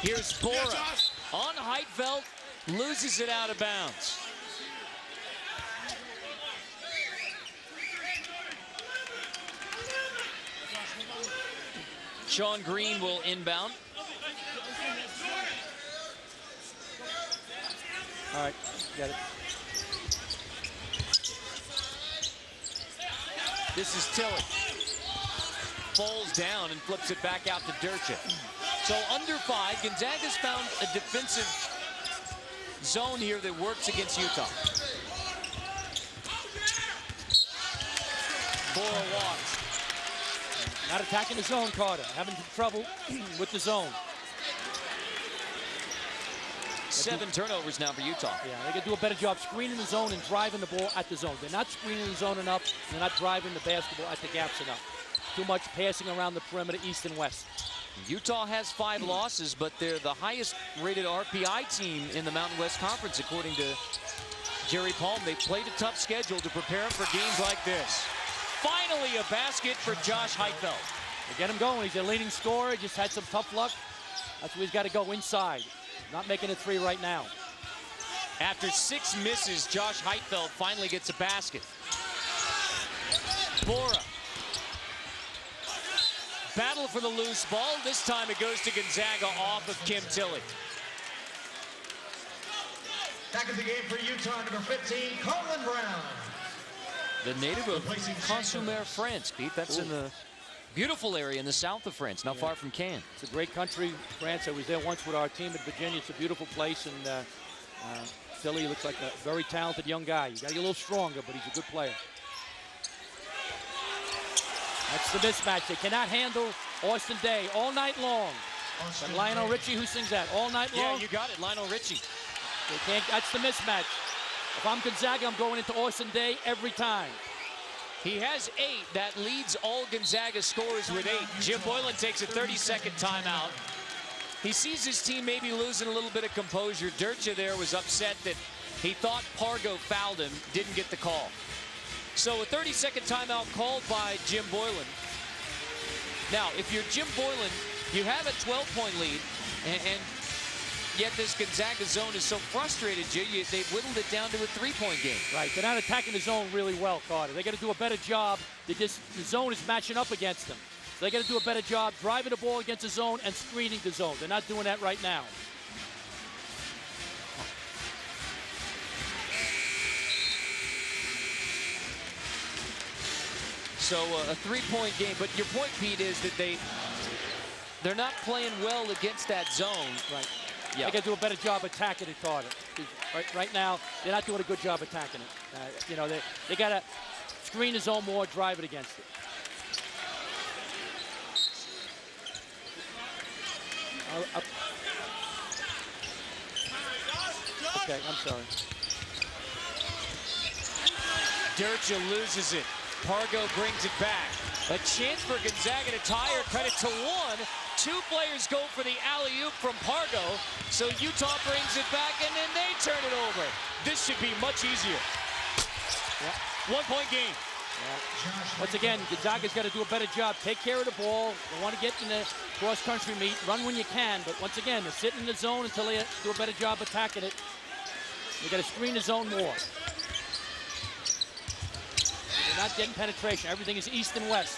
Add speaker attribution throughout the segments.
Speaker 1: Here's Bora on Heitfeld, loses it out of bounds. Sean Green will inbound.
Speaker 2: All right, got it.
Speaker 1: This is Tilly. Falls down and flips it back out to Durcha. So under 5, Gonzaga's found a defensive zone here that works against Utah. Bora walks.
Speaker 2: Not attacking the zone, Carter. Having trouble with the zone.
Speaker 1: 7 turnovers now for Utah.
Speaker 2: Yeah, they can do a better job screening the zone and driving the ball at the zone. They're not screening the zone enough. They're not driving the basketball at the gaps enough. Too much passing around the perimeter, east and west.
Speaker 1: Utah has 5 losses, but they're the highest rated RPI team in the Mountain West Conference, according to Jerry Palm. They played a tough schedule to prepare for games like this. Finally, a basket for Josh Heitfeld.
Speaker 2: They get him going. He's their leading scorer. He just had some tough luck. That's where he's got to go, inside. Not making a 3 right now.
Speaker 1: After 6 misses, Josh Heitfeld finally gets a basket. Bora. Battle for the loose ball. This time it goes to Gonzaga off of Kim Tilly.
Speaker 3: Back in the game for Utah, number 15, Colin Brown.
Speaker 1: The native of Consumer, France, Pete. That's in the beautiful area in the south of France, not far from Cannes.
Speaker 2: It's a great country, France. I was there once with our team at Virginia. It's a beautiful place, and Tilly looks like a very talented young guy. You got to get a little stronger, but he's a good player. That's the mismatch. They cannot handle Austin Day all night long. But Lionel Richie, who sings that? All night long?
Speaker 1: Yeah, you got it, Lionel Richie.
Speaker 2: They can't, that's the mismatch. If I'm Gonzaga, I'm going into Austin Day every time.
Speaker 1: He has 8. That leads all Gonzaga scorers with 8. Jim Boylan takes a 30-second timeout. He sees his team maybe losing a little bit of composure. Durcha there was upset that he thought Pargo fouled him, didn't get the call. So a 30-second timeout called by Jim Boylan. Now, if you're Jim Boylan, you have a 12-point lead, and yet this Gonzaga zone is so frustrated, they've whittled it down to a 3-point game.
Speaker 2: Right, they're not attacking the zone really well, Carter. They got to do a better job. The zone is matching up against them. So they got to do a better job driving the ball against the zone and screening the zone. They're not doing that right now.
Speaker 1: So a 3-point game, but your point, Pete, is that they're not playing well against that zone.
Speaker 2: Right.
Speaker 1: Yeah.
Speaker 2: They got to do a better job attacking it, Carter. Right now, they're not doing a good job attacking it. You know, they got to screen the zone more, drive it against it. Okay, I'm sorry.
Speaker 1: Durcha loses it. Pargo brings it back. A chance for Gonzaga to tie or cut it to 1. 2 players go for the alley-oop from Pargo. So Utah brings it back, and then they turn it over. This should be much easier. Yeah. 1-point game.
Speaker 2: Yeah. Once again, Gonzaga's got to do a better job. Take care of the ball. They want to get in the cross-country meet. Run when you can. But once again, they're sitting in the zone until they do a better job attacking it. They got to screen the zone more. They're not getting penetration. Everything is east and west.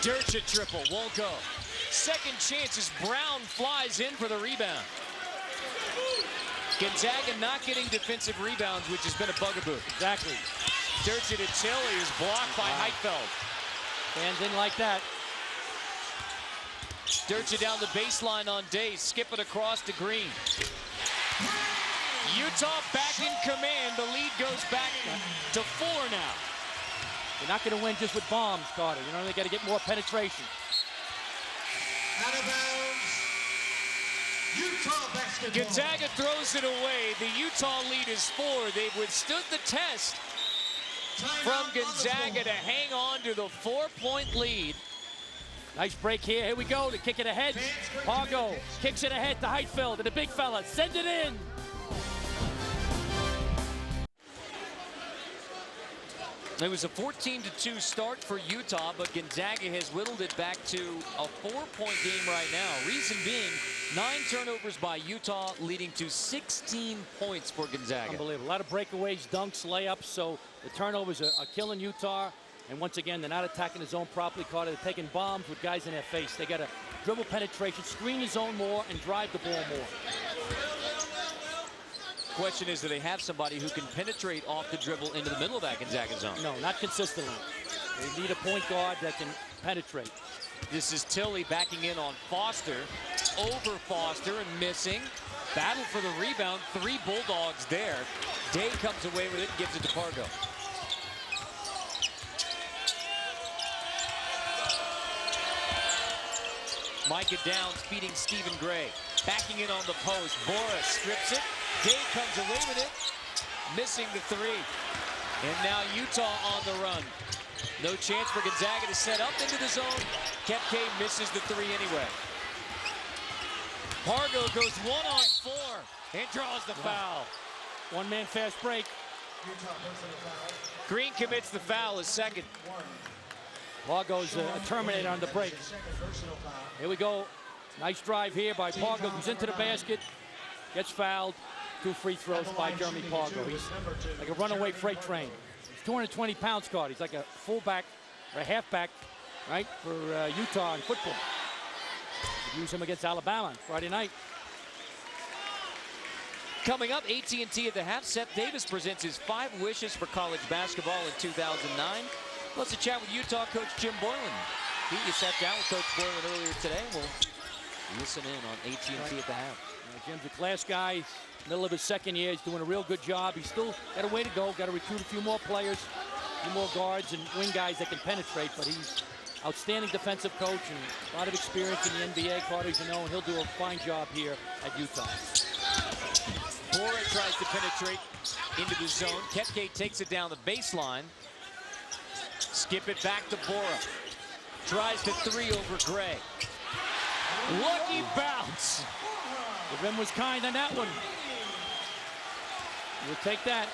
Speaker 1: Durcha triple, won't go. Second chance as Brown flies in for the rebound. Gonzaga not getting defensive rebounds, which has been a bugaboo.
Speaker 2: Exactly.
Speaker 1: Durcha to Tilly is blocked by Heitfeld.
Speaker 2: Fans didn't like that.
Speaker 1: Durcha down the baseline on Day, skip it across to Green. Utah back in command. The lead goes back to 4 now.
Speaker 2: They're not going to win just with bombs, Carter. You know, they got to get more penetration.
Speaker 3: Out of bounds. Utah basketball.
Speaker 1: Gonzaga throws it away. The Utah lead is 4. They've withstood the test from Gonzaga to hang on to the 4-point lead.
Speaker 2: Nice break here. Here we go to kick it ahead. Pargo kicks it ahead to Heitfeld, and the big fella send it in.
Speaker 1: It was a 14-2 start for Utah, but Gonzaga has whittled it back to a 4-point game right now. Reason being, 9 turnovers by Utah, leading to 16 points for Gonzaga.
Speaker 2: Unbelievable. A lot of breakaways, dunks, layups. So the turnovers are killing Utah. And once again, they're not attacking the zone properly. Carter, they're taking bombs with guys in their face. They got to dribble penetration, screen the zone more, and drive the ball more.
Speaker 1: Question is, do they have somebody who can penetrate off the dribble into the middle of that Gonzaga zone?
Speaker 2: No, not consistently. They need a point guard that can penetrate.
Speaker 1: This is Tilly backing in on Foster. Over Foster and missing. Battle for the rebound. 3 Bulldogs there. Day comes away with it and gives it to Pargo. Micah Downs feeding Stephen Gray. Backing in on the post. Bora strips it. Day comes away with it. Missing the 3. And now Utah on the run. No chance for Gonzaga to set up into the zone. Kepke misses the 3 anyway. Pargo goes 1-on-4 and draws the foul.
Speaker 2: One-man fast break.
Speaker 1: Green commits the foul, his second.
Speaker 2: Pargo's a Terminator on the break. Here we go. Nice drive here by Pargo. Goes into the basket. Gets fouled. 2 free throws by Jeremy Pargo. He's like a runaway freight train. He's 220 pounds, Card. He's like a fullback or a halfback, right, for Utah in football. They use him against Alabama on Friday night.
Speaker 1: Coming up, AT&T at the half. Seth Davis presents his 5 wishes for college basketball in 2009. Let's chat with Utah coach Jim Boylan. He sat down with Coach Boylan earlier today. We'll listen in on AT&T at the half.
Speaker 2: Jim's a class guy. Middle of his second year. He's doing a real good job. He's still got a way to go. Got to recruit a few more players, a few more guards and wing guys that can penetrate. But he's outstanding defensive coach and a lot of experience in the NBA, Carter, as you know, and he'll do a fine job here at Utah.
Speaker 1: Bora tries to penetrate into the zone. Kepke takes it down the baseline. Skip it back to Bora. Tries the 3 over Gray. Lucky bounce.
Speaker 2: The rim was kind on that one. We'll take that.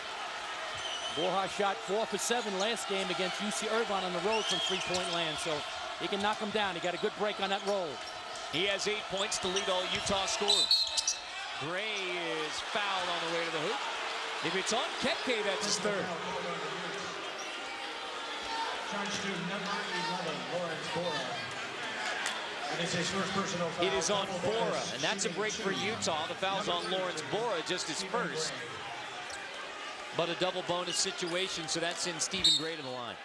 Speaker 2: Borja shot 4 for 7 last game against UC Irvine on the road from 3-point land, so he can knock him down. He got a good break on that roll.
Speaker 1: He has 8 points to lead all Utah scorers. Gray is fouled on the way to the hoop. If it's on Kepke, that's his 3rd.
Speaker 3: Charge to number 11, Lawrence Bora. And it's his first personal foul.
Speaker 1: It is on Bora, and that's a break for Utah. The foul's on Lawrence Bora, just his first. But a double bonus situation, so that sends Stephen Gray to the line.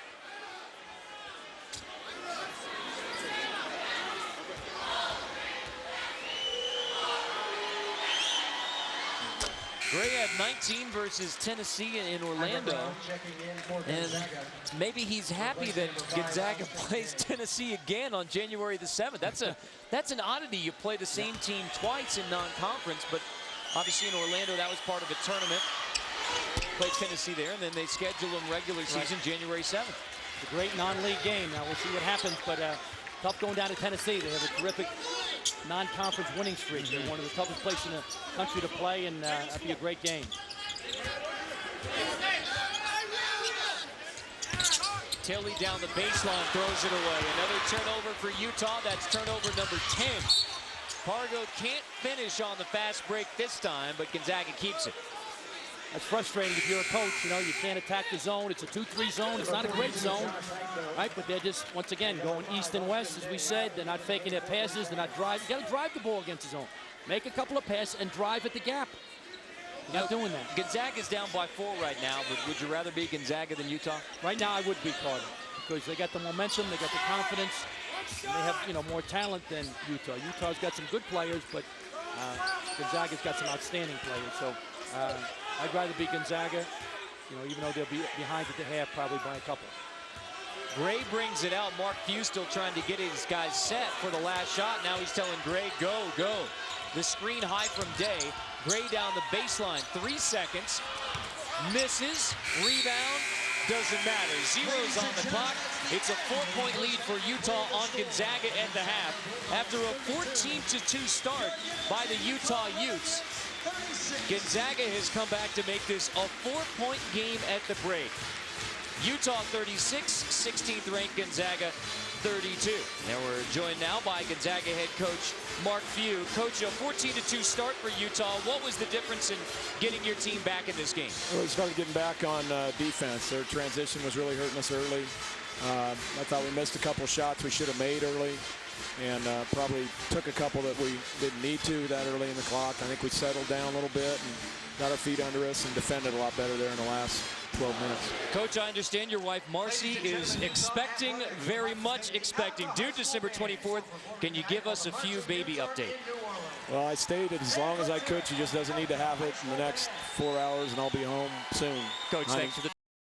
Speaker 1: Gray had 19 versus Tennessee in Orlando. And maybe he's happy that Gonzaga plays Tennessee again on January the 7th. That's an oddity. You play the same team twice in non-conference, but obviously in Orlando that was part of a tournament. Play Tennessee there, and then they schedule them regular season January 7th.
Speaker 2: It's a great non-league game. Now we'll see what happens, but tough going down to Tennessee. They have a terrific non-conference winning streak. They're one of the toughest places in the country to play, and that'd be a great game.
Speaker 1: Tilly down the baseline, throws it away. Another turnover for Utah. That's turnover number 10. Pargo can't finish on the fast break this time, but Gonzaga keeps it.
Speaker 2: That's frustrating if you're a coach. You know, you can't attack the zone. It's a 2-3 zone. It's not a great zone, right? But they're just, once again, going east and west, as we said. They're not faking their passes. They're not driving. You got to drive the ball against the zone. Make a couple of passes and drive at the gap. You're not doing that.
Speaker 1: Gonzaga's down by 4 right now, but would you rather be Gonzaga than Utah?
Speaker 2: Right now, I would be, Carter, because they got the momentum, they got the confidence, and they have, you know, more talent than Utah. Utah's got some good players, but Gonzaga's got some outstanding players. So I'd rather be Gonzaga, you know, even though they'll be behind at the half, probably by a couple.
Speaker 1: Gray brings it out. Mark Few still trying to get his guys set for the last shot. Now he's telling Gray, go, go. The screen high from Day. Gray down the baseline, 3 seconds. Misses, rebound, doesn't matter. Zeros on the clock. It's a 4-point lead for Utah on Gonzaga at the half. After a 14-2 start by the Utah Utes, Gonzaga has come back to make this a 4-point game at the break. Utah 36, 16th ranked Gonzaga 32. And we're joined now by Gonzaga head coach Mark Few. Coach, a 14-2 start for Utah. What was the difference in getting your team back in this game?
Speaker 4: Well, we started getting back on defense. Their transition was really hurting us early. I thought we missed a couple shots we should have made early, and probably took a couple that we didn't need to that early in the clock. I think we settled down a little bit and got our feet under us and defended a lot better there in the last 12 minutes.
Speaker 1: Coach, I understand your wife Marcy is expecting, very much expecting, due December 24th. Can you give us a few baby update?
Speaker 4: Well, I stayed as long as I could. She just doesn't need to have it in the next 4 hours, and I'll be home soon.
Speaker 1: Coach, thanks for the